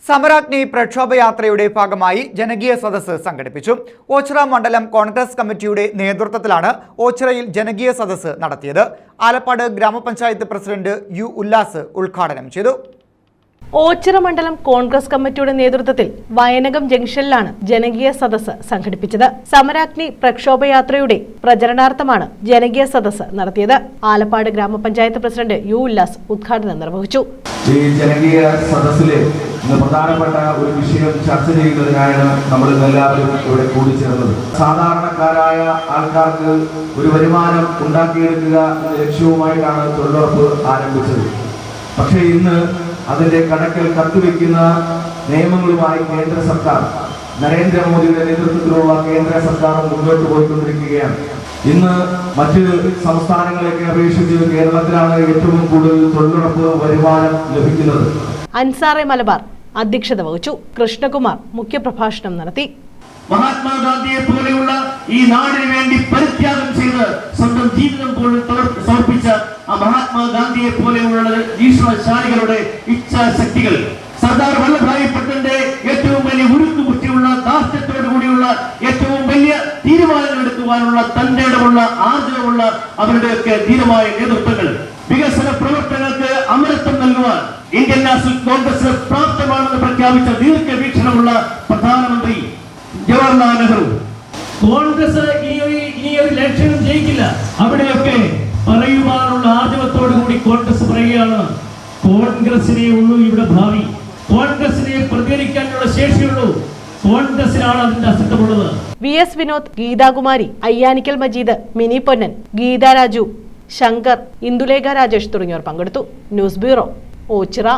സമരാഗ്നി പ്രക്ഷോഭയാത്രയുടെ ഭാഗമായി ജനകീയ സദസ്സ് സംഘടിപ്പിച്ചു. ഓച്ചിറ മണ്ഡലം കോൺഗ്രസ് കമ്മിറ്റിയുടെ നേതൃത്വത്തിലാണ് ഓച്ചിറയിൽ ജനകീയ സദസ്സ് നടത്തിയത്. ആലപ്പാട് ഗ്രാമപഞ്ചായത്ത് പ്രസിഡന്റ് യു ഉല്ലാസ് ഉദ്ഘാടനം ചെയ്തു. ഓച്ചിറ മണ്ഡലം കോൺഗ്രസ് കമ്മിറ്റിയുടെ നേതൃത്വത്തിൽ വയനകം ജംഗ്ഷനിലാണ് ജനകീയ സദസ്സ് സംഘടിപ്പിച്ചത്. സമരാഗ്നി പ്രക്ഷോഭയാത്രയുടെ പ്രചരണാർത്ഥമാണ് ജനകീയ സദസ്സ് നടത്തിയത്. ആലപ്പാട് ഗ്രാമപഞ്ചായത്ത് പ്രസിഡന്റ് യു ഉല്ലാസ് ഉദ്ഘാടനം നിർവഹിച്ചു. ഈ ജനകീയ സദസ്സിലെ പ്രധാനപ്പെട്ട ഒരു വിഷയം ചർച്ച ചെയ്യുന്നതിനായാണ് നമ്മൾ എല്ലാവരും ഇവിടെ കൂടിച്ചേർന്നത്. സാധാരണക്കാരായ ആൾക്കാർക്ക് ഒരു വരുമാനം ഉണ്ടാക്കിയെടുക്കുക എന്ന ലക്ഷ്യവുമായിട്ടാണ് തൊഴിലുറപ്പ് ആരംഭിച്ചത്. പക്ഷേ ഇന്ന് അതിന്റെ കണക്കിൽ കത്തുവെക്കുന്ന നിയമങ്ങളുമായി കേന്ദ്ര സർക്കാർ, നരേന്ദ്രമോദിയുടെ നേതൃത്വത്തിലുള്ള കേന്ദ്ര സർക്കാർ മുന്നോട്ട് പോയിക്കൊണ്ടിരിക്കുകയാണ്. ഇന്ന് മറ്റ് സംസ്ഥാനങ്ങളെയൊക്കെ അപേക്ഷിച്ച് കേരളത്തിലാണ് ഏറ്റവും കൂടുതൽ തൊഴിലുറപ്പ് വരുമാനം ലഭിക്കുന്നത്. അൻസാറെ മലബാർ അധ്യക്ഷത വഹിച്ചു. കൃഷ്ണകുമാർ മുഖ്യപ്രഭാഷണം നടത്തി. മഹാത്മാഗാന്ധിയെ പോലെയുള്ള ഈ നാടിന് വേണ്ടി പരിത്യാഗം ചെയ്ത് സ്വന്തം ജീവിതം പോലും സമർപ്പിച്ച ആ മഹാത്മാഗാന്ധിയെ പോലെയുള്ള ഈശ്വരശാലികളുടെ ഇച്ഛാശക്തികൾ, സർദാർ വല്ലഭായ് പട്ടേലിന്റെ ഏറ്റവും വലിയ ഉരുക്കുമുറ്റിയുള്ള ദാർഢ്യത്തോടു കൂടിയുള്ള ഏറ്റവും വലിയ തീരുമാനങ്ങൾ എടുക്കുവാനുള്ള തന്റെ ഇടമുള്ള ആർജവമുള്ള അവരുടെയൊക്കെ ധീരമായ നേതൃത്വങ്ങൾ, വികസന പ്രവർത്തനങ്ങൾക്ക് അമരത്വം നൽകുവാൻ ഇന്ത്യൻ നാഷണൽ കോൺഗ്രസ് പ്രാപ്തമാണെന്ന് പ്രഖ്യാപിച്ച ദീർഘവീക്ഷണമുള്ള പ്രധാനമന്ത്രി ജവഹർലാൽ നെഹ്റു. കോൺഗ്രസ് ഇനി ഒരു ലക്ഷ്യം ജയിക്കില്ല. അവിടെയൊക്കെ പറയുവാനുള്ള ആർജവത്തോടു കൂടി കോൺഗ്രസ് പറയുകയാണ്, കോൺഗ്രസിനെ ഉള്ളൂ ഇവിടെ ഭാവി, കോൺഗ്രസിനെ പ്രതികരിക്കാനുള്ള ശേഷിയുള്ളൂ, കോൺഗ്രസിനാണ് അതിന്റെ അസ്തിത്വമുള്ളത്. വി എസ് വിനോദ്, ഗീതാകുമാരി, അയ്യാനിക്കൽ മജീദ്, മിനി പൊന്നൻ, ഗീതാ രാജു, ശങ്കർ, ഇന്ദുലേഖ രാജേഷ് തുടങ്ങിയവർ പങ്കെടുത്തു. News bureau, Ochira.